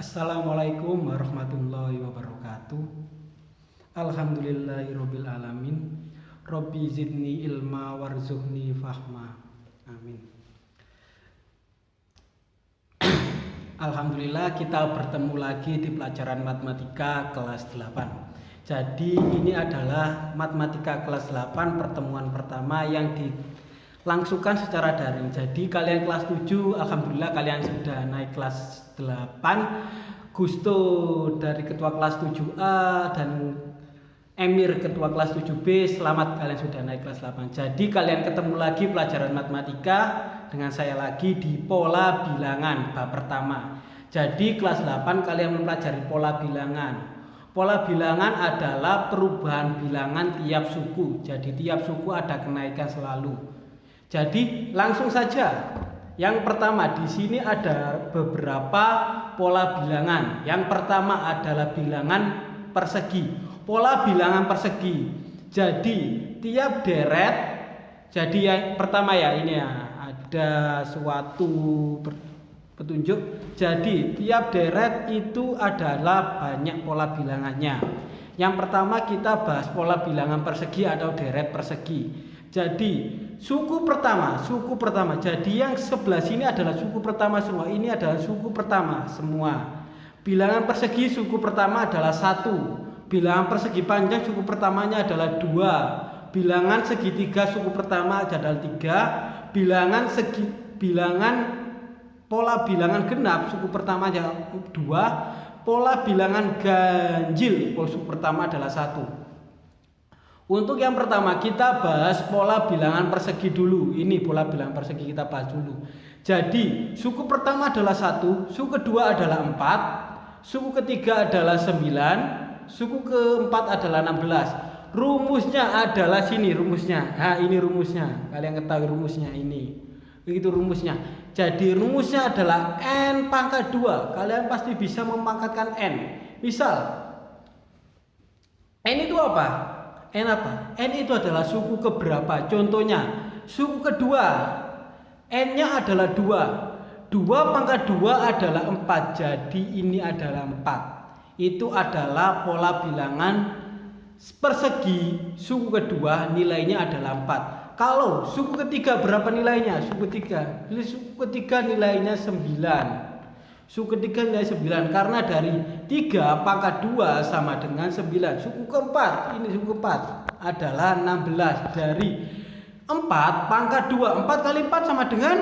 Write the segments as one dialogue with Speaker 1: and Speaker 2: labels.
Speaker 1: Assalamualaikum warahmatullahi wabarakatuh. Alhamdulillahirabbil alamin. Robbi zidni ilma warzuqni fahma. Amin. Alhamdulillah kita bertemu lagi di pelajaran matematika kelas 8. Jadi ini adalah matematika kelas 8 pertemuan pertama yang dilangsungkan secara daring. Jadi kalian kelas 7, alhamdulillah kalian sudah naik kelas 8. Gusto dari ketua kelas 7A dan Emir ketua kelas 7B, selamat kalian sudah naik kelas 8. Jadi kalian ketemu lagi pelajaran matematika dengan saya lagi di pola bilangan bab pertama. Jadi kelas 8 kalian mempelajari pola bilangan. Pola bilangan adalah perubahan bilangan tiap suku. Jadi tiap suku ada kenaikan selalu. Jadi langsung saja. Yang pertama di sini ada beberapa pola bilangan. Yang pertama adalah bilangan persegi. Pola bilangan persegi. Jadi tiap deret. Jadi yang pertama ya ini ya ada suatu petunjuk. Jadi tiap deret itu adalah banyak pola bilangannya. Yang pertama kita bahas pola bilangan persegi atau deret persegi. Jadi suku pertama. Jadi yang sebelah sini adalah suku pertama semua. Ini adalah suku pertama semua. Bilangan persegi suku pertama adalah 1. Bilangan persegi panjang suku pertamanya adalah 2. Bilangan segitiga suku pertama adalah 3. Bilangan pola bilangan genap suku pertama adalah 2. Pola bilangan ganjil suku pertama adalah 1. Untuk yang pertama kita bahas pola bilangan persegi dulu. Ini pola bilangan persegi kita bahas dulu. Jadi suku pertama adalah 1, suku kedua adalah 4, suku ketiga adalah 9, suku keempat adalah 16. Rumusnya adalah sini rumusnya. Nah ini rumusnya. Kalian ketahui rumusnya ini. Begitu rumusnya. Jadi rumusnya adalah n pangkat 2. Kalian pasti bisa memangkatkan n. Misal n itu apa? N apa? N itu adalah suku keberapa? Contohnya, suku kedua. N-nya adalah 2. 2 pangkat 2 adalah 4. Jadi ini adalah 4. Itu adalah pola bilangan persegi. Suku kedua nilainya adalah 4. Kalau suku ketiga berapa nilainya? Suku ketiga nilainya 9. Suku ketiga nilai 9 karena dari 3 pangkat 2 sama dengan 9. Suku keempat, ini suku keempat adalah 16. Dari 4 pangkat 2, 4 kali 4 sama dengan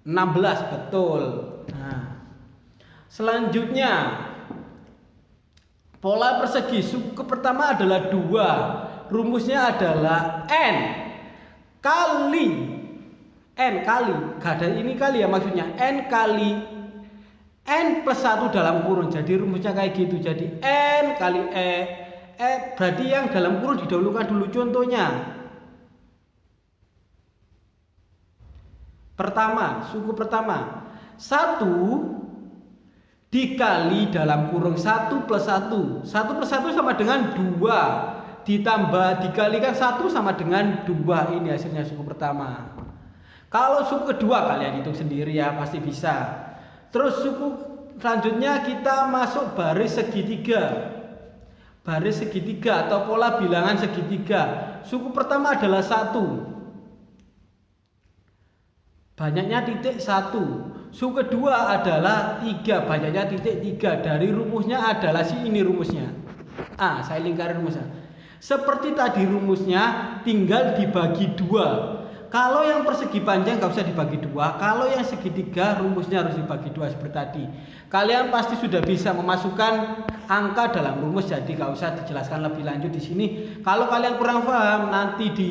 Speaker 1: 16, betul. Nah, selanjutnya pola persegi suku pertama adalah 2. Rumusnya adalah n kali gak ada ini kali ya maksudnya n kali n plus 1 dalam kurung. Jadi rumusnya kayak gitu. Jadi n kali berarti yang dalam kurung didahulukan dulu. Contohnya pertama, suku pertama 1 dikali dalam kurung 1 plus 1. 1 plus 1 sama dengan 2. Ditambah dikalikan 1 sama dengan 2. Ini hasilnya suku pertama. Kalau suku kedua kalian hitung sendiri ya, pasti bisa. Terus suku selanjutnya kita masuk baris segitiga. Baris segitiga atau pola bilangan segitiga. Suku pertama adalah 1. Banyaknya titik 1. Suku kedua adalah 3. Banyaknya titik 3. Dari rumusnya adalah ini rumusnya. Saya lingkari rumusnya. Seperti tadi rumusnya tinggal dibagi 2. Kalau yang persegi panjang gak usah dibagi 2. Kalau yang segitiga rumusnya harus dibagi 2 seperti tadi. Kalian pasti sudah bisa memasukkan angka dalam rumus, jadi gak usah dijelaskan lebih lanjut di sini. Kalau kalian kurang paham nanti di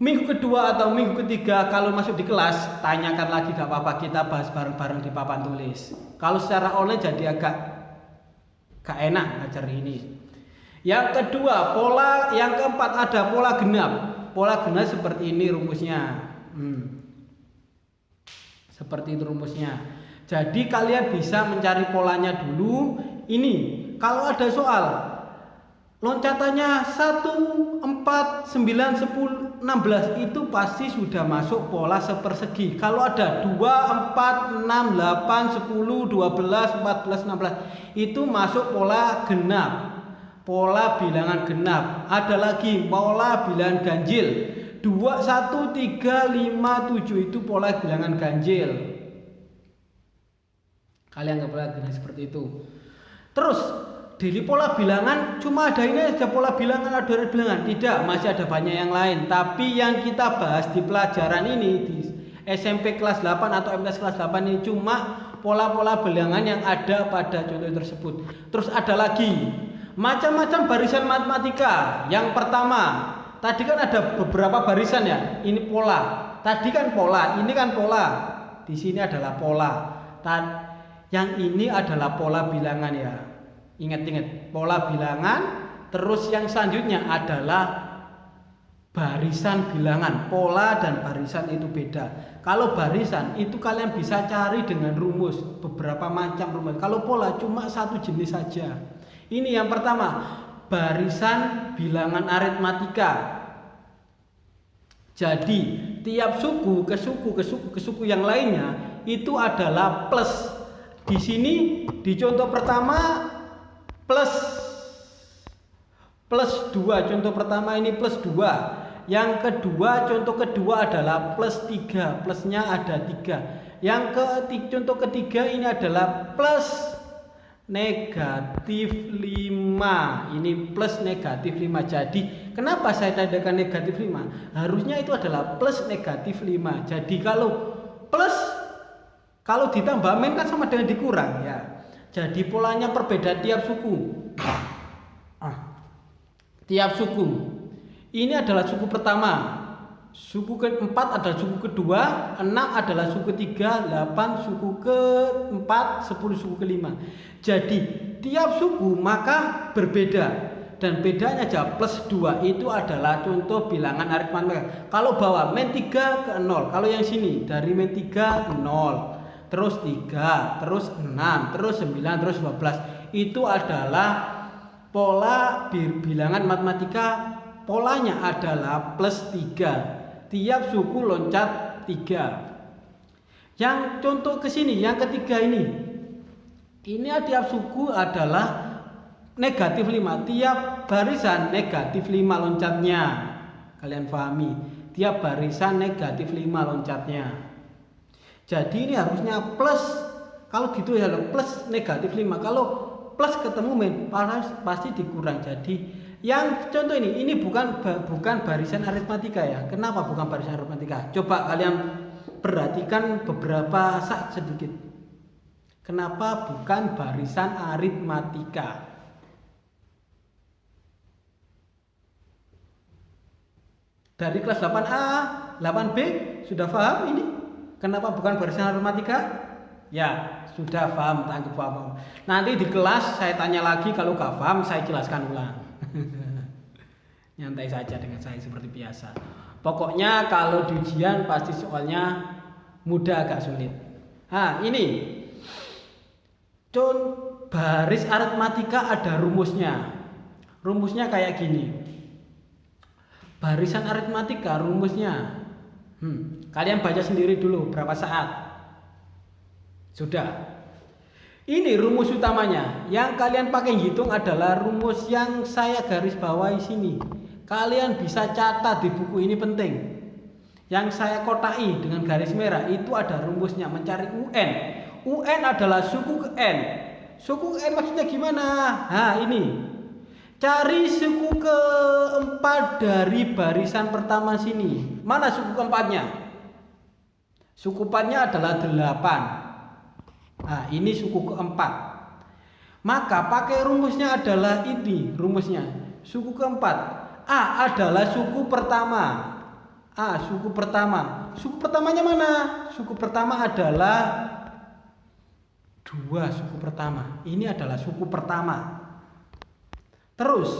Speaker 1: minggu kedua atau minggu ketiga kalau masuk di kelas tanyakan lagi, gak apa-apa, kita bahas bareng-bareng di papan tulis. Kalau secara online jadi agak gak enak ngajar ini. Yang kedua, yang keempat ada pola genap. Pola genap seperti ini rumusnya. Seperti itu rumusnya. Jadi kalian bisa mencari polanya dulu. Ini kalau ada soal loncatannya 1, 4, 9, 10, 16 itu pasti sudah masuk pola sepersegi. Kalau ada 2, 4, 6, 8, 10, 12, 14, 16 itu masuk pola genap, pola bilangan genap. Ada lagi pola bilangan ganjil, 2, 1, 3, 5, 7 itu pola bilangan ganjil. Kalian nggak boleh gini seperti itu. Terus dari pola bilangan cuma ada ini aja, pola bilangan, ada bilangan. Tidak, masih ada banyak yang lain. Tapi yang kita bahas di pelajaran ini di SMP kelas 8 atau MTS kelas 8 ini cuma pola-pola bilangan yang ada pada contoh tersebut. Terus ada lagi macam-macam barisan matematika. Yang pertama, tadi kan ada beberapa barisan ya. Ini pola. Tadi kan pola, ini kan pola. Di sini adalah pola. Yang ini adalah pola bilangan ya. Ingat-ingat, pola bilangan. Terus yang selanjutnya adalah barisan bilangan. Pola dan barisan itu beda. Kalau barisan itu kalian bisa cari dengan rumus, beberapa macam rumus. Kalau pola cuma satu jenis saja. Ini yang pertama, barisan bilangan aritmatika. Jadi tiap suku ke suku yang lainnya itu adalah plus. Di sini di contoh pertama plus 2, contoh pertama ini plus 2. Yang kedua, contoh kedua adalah plus 3, plusnya ada 3. Yang contoh ketiga ini adalah plus negatif 5. Ini plus negatif 5. Jadi kenapa saya tandakan negatif 5? Harusnya itu adalah plus negatif 5. Jadi kalau ditambah min kan sama dengan dikurang ya. Jadi polanya perbedaan tiap suku. Tiap suku. Ini adalah suku pertama. Suku keempat adalah suku kedua, 6 adalah suku ketiga, 8 suku keempat, 10 suku kelima. Jadi tiap suku maka berbeda. Dan bedanya aja plus 2 itu adalah contoh bilangan aritmatika. Kalau bawa min 3 ke 0. Kalau yang sini dari min 3 ke 0. Terus 3, terus 6, terus 9, terus 12. Itu adalah pola bilangan matematika. Polanya adalah plus 3. Tiap suku loncat 3. Yang contoh ke sini, yang ketiga ini. Ini tiap suku adalah negatif 5. Tiap barisan negatif 5 loncatnya. Kalian pahami? Tiap barisan negatif 5 loncatnya. Jadi ini harusnya plus. Kalau gitu ya plus negatif 5. Kalau plus ketemu min pasti dikurang. Jadi yang contoh ini bukan barisan aritmatika ya. Kenapa bukan barisan aritmatika? Coba kalian perhatikan beberapa saat sedikit. Kenapa bukan barisan aritmatika? Dari kelas 8A, 8B sudah paham ini? Kenapa bukan barisan aritmatika? Ya, sudah paham, tangkap paham. Nanti di kelas saya tanya lagi, kalau gak paham saya jelaskan ulang. Nyantai saja dengan saya seperti biasa. Pokoknya kalau di ujian pasti soalnya mudah agak sulit. Ini baris aritmatika ada rumusnya. Rumusnya kayak gini. Barisan aritmatika rumusnya. Kalian baca sendiri dulu berapa saat. Sudah. Ini rumus utamanya. Yang kalian pakai hitung adalah rumus yang saya garis bawahi sini. Kalian bisa catat di buku, ini penting. Yang saya kotai dengan garis merah itu ada rumusnya, mencari UN. UN adalah suku ke N. Suku ke N maksudnya gimana? Ini. Cari suku keempat dari barisan pertama sini. Mana suku keempatnya? Suku keempatnya adalah 8. Ini suku keempat. Maka pakai rumusnya adalah ini rumusnya. Suku keempat. A adalah suku pertama. Suku pertama. Suku pertamanya mana? Suku pertama adalah 2 suku pertama. Ini adalah suku pertama. Terus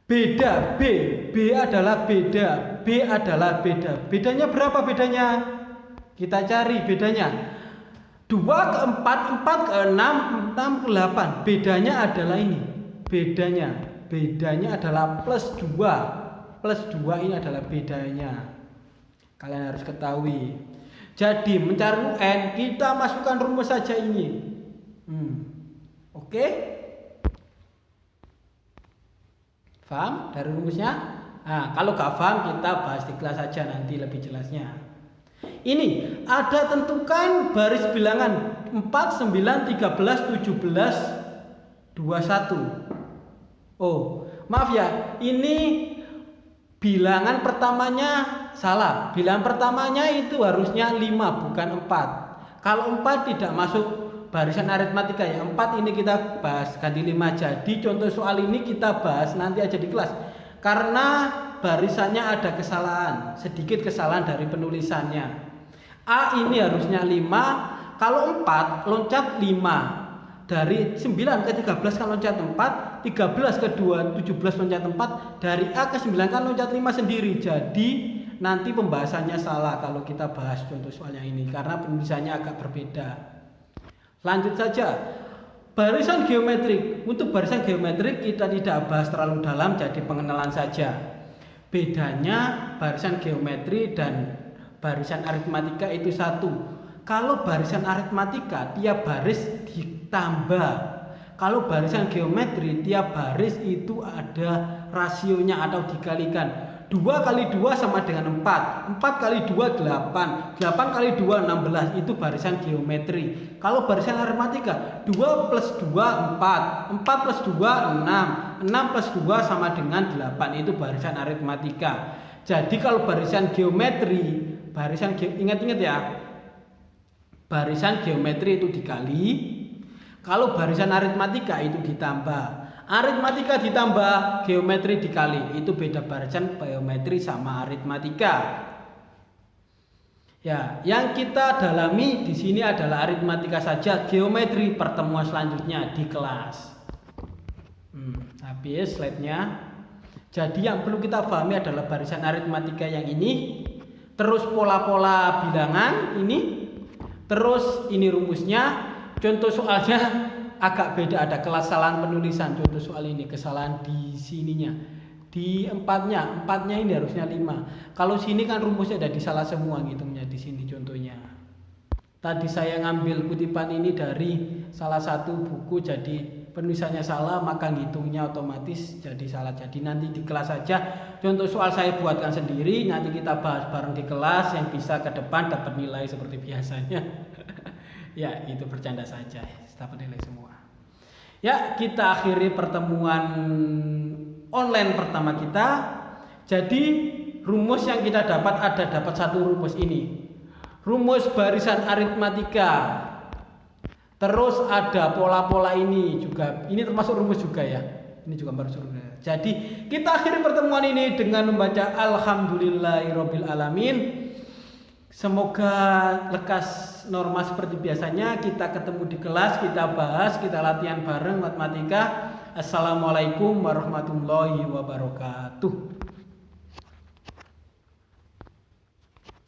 Speaker 1: beda B adalah beda, B adalah beda. Bedanya berapa bedanya? Kita cari bedanya. 2 ke 4, 4 ke 6, 6 ke 8. Bedanya adalah ini. Bedanya Bedanya adalah plus 2. Plus 2 ini adalah bedanya. Kalian harus ketahui. Jadi mencari UN kita masukkan rumus saja ini. Oke? Paham dari rumusnya? Nah, kalau gak paham kita bahas di kelas saja nanti lebih jelasnya. Ini ada tentukan baris bilangan 4, 9, 13, 17, 21. Oh, maaf ya, ini bilangan pertamanya salah. Bilangan pertamanya itu harusnya 5 bukan 4. Kalau 4 tidak masuk barisan aritmatika ya. 4 ini kita bahas ganti 5. Jadi contoh soal ini kita bahas nanti aja di kelas. Karena barisannya ada kesalahan, sedikit kesalahan dari penulisannya. A ini harusnya 5, kalau 4 loncat 5. Dari 9 ke 13 kan loncat 4, 13 ke 17 loncat 4, dari A ke 9 kan loncat 5 sendiri. Jadi nanti pembahasannya salah kalau kita bahas contoh soalnya ini karena penulisannya agak berbeda. Lanjut saja. Barisan geometrik. Untuk barisan geometrik kita tidak bahas terlalu dalam, jadi pengenalan saja. Bedanya barisan geometri dan barisan aritmatika itu satu. Kalau barisan aritmatika tiap baris ditambah. Kalau barisan geometri tiap baris itu ada rasionya atau dikalikan. 2 kali 2 sama dengan 4. 4 kali 2 8. 8 kali 2 16. Itu barisan geometri. Kalau barisan aritmatika 2 plus 2 4. 4 plus 2 6. 6 plus 2 sama dengan 8. Itu barisan aritmatika. Jadi kalau barisan geometri, ingat-ingat ya. Barisan geometri itu dikali. Kalau barisan aritmatika itu ditambah. Aritmatika ditambah geometri dikali. Itu beda barisan geometri sama aritmatika. Ya, yang kita dalami di sini adalah aritmatika saja. Geometri pertemuan selanjutnya di kelas. Habis slide-nya. Jadi yang perlu kita pahami adalah barisan aritmatika yang ini. Terus pola-pola bilangan ini. Terus ini rumusnya. Contoh soalnya agak beda, ada kesalahan penulisan. Contoh soal ini kesalahan di sininya, di empatnya ini harusnya 5. Kalau sini kan rumusnya ada disalah semua ngitungnya di sini contohnya. Tadi saya ngambil kutipan ini dari salah satu buku, jadi penulisannya salah maka ngitungnya otomatis jadi salah. Jadi nanti di kelas saja contoh soal saya buatkan sendiri, nanti kita bahas bareng di kelas yang bisa ke depan dapat nilai seperti biasanya. Ya, itu bercanda saja, dapat nilai semua. Ya, kita akhiri pertemuan online pertama kita. Jadi rumus yang kita dapat dapat satu rumus ini. Rumus barisan aritmatika. Terus ada pola-pola ini juga. Ini termasuk rumus juga ya. Ini juga baru rumus. Jadi kita akhiri pertemuan ini dengan membaca Alhamdulillahirabbil alamin. Semoga lekas norma seperti biasanya. Kita ketemu di kelas, kita bahas, kita latihan bareng matematika. Assalamualaikum warahmatullahi wabarakatuh.